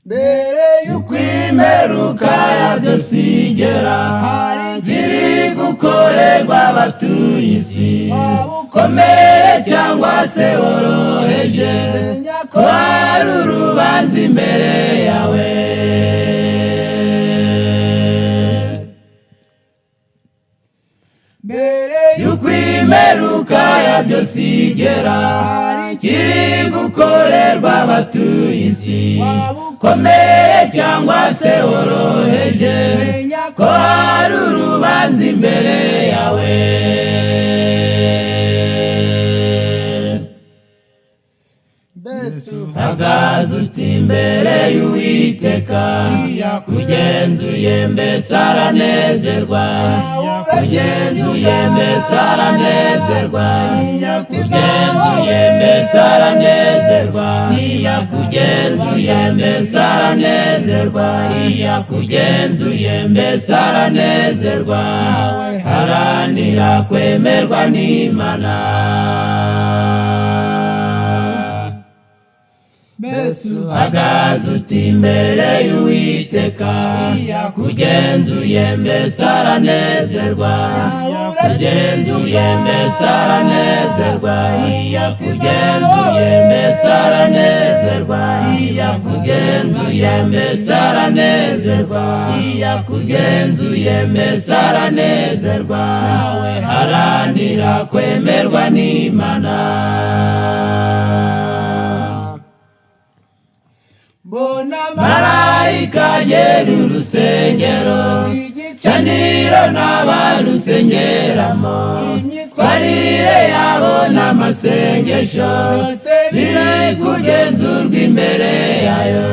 mbere y'ukwimeruka yabyo sigera kiri gukorerwa abatuye isi, ukomeye cyangwa se woroheje, ko hari urubanza imbere yawe. Mbere y'ukwimeruka yabyo sigera kiri gukorerwa abatuye isi, ukomeye cyangwa se woroheje, ko hari urubanza imbere yawe. Hagaze uti imbere y'Uwiteka, kugenzuye mbese aranezerwa, kugenzuye mbese aranezerwa, kugenzuye mbese aranezerwa, kugenzuye mbese aranezerwa, kugenzuye mbese aranezerwa, haranira kwemerwa n'Imana. Hagaze uti imbere y'Uwiteka, kugenzuye mbese aranezerwa, kugenzuye mbese aranezerwa, kugenzuye mbese aranezerwa, kugenzuye mbese aranezerwa, kugenzuye mbese aranezerwa, haranira kwemerwa n'Imana. Marayika agera urusengero, igicaniro n'abarusengeramo, imyitwarire yabo n'amasengesho biri kugenzurwa imbere yayo.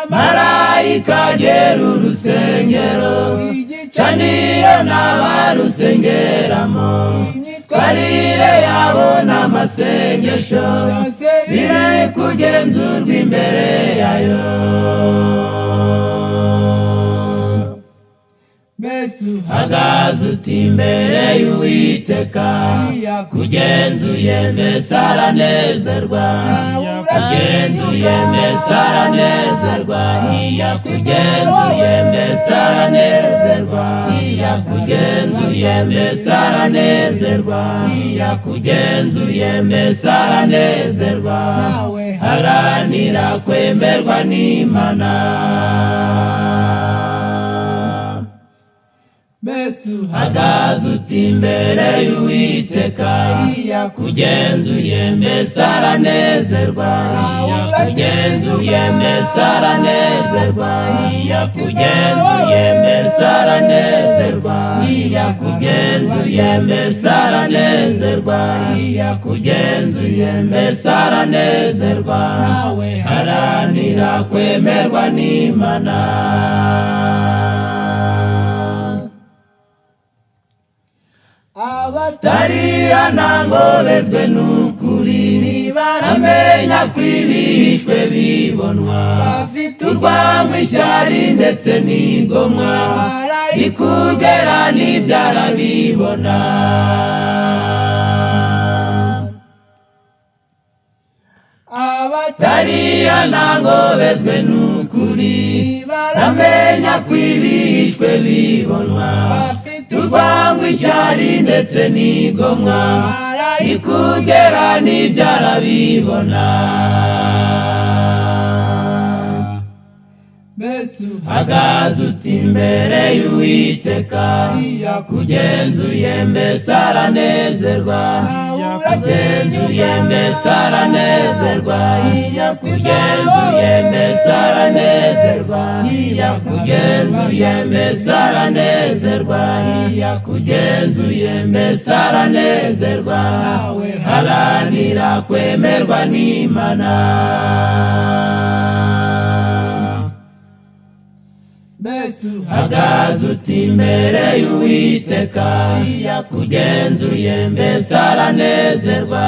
Marayika agera urusengero, igicaniro n'abarusengeramo, imyitwarire yabo n'amasengesho biri kugenzurwa imbere yayo. Hagaze uti imbere y'Uwiteka, kugenzuye mbese aranezerwa, kugenzuye mbese aranezerwa, kugenzuye mbese aranezerwa, kugenzuye mbese aranezerwa, kugenzuye mbese aranezerwa, haranira kwemerwa n'Imana. Hagaze uti imbere y'Uwiteka, kugenzuye mbese aranezerwa, kugenzuye mbese aranezerwa, kugenzuye mbese aranezerwa, kugenzuye mbese aranezerwa, kugenzuye mbese aranezerwa, haranira kwemerwa n'Imana. Abatarihana ngo bezwe n'ukuri, baramenya ko ibihishwe bibonwa, bafite urwango, ishyari ndetse n'igomwa, ikugera n'ibyarabibona. Abatarihana ngo bezwe n'ukuri, baramenya ko ibihishwe bibonwa, urwango, ishyari ndetse n'igomwa, ikugera n'ibyarabibona. Hagaze uti imbere y'Uwiteka, kugenzuye mbese aranezerwa, kugenzuye mbese aranezerwa, kugenzuye mbese aranezerwa, kugenzuye mbese aranezerwa, kugenzuye mbese aranezerwa, haranira kwemerwa n'Imana. Hagaze uti imbere y'Uwiteka, kugenzuye mbese aranezerwa,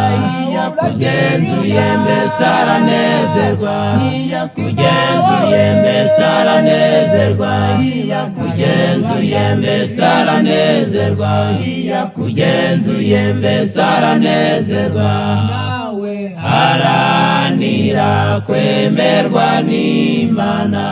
kugenzuye mbese aranezerwa, kugenzuye mbese aranezerwa, kugenzuye mbese aranezerwa, kugenzuye mbese aranezerwa, haranira kwemerwa n'Imana.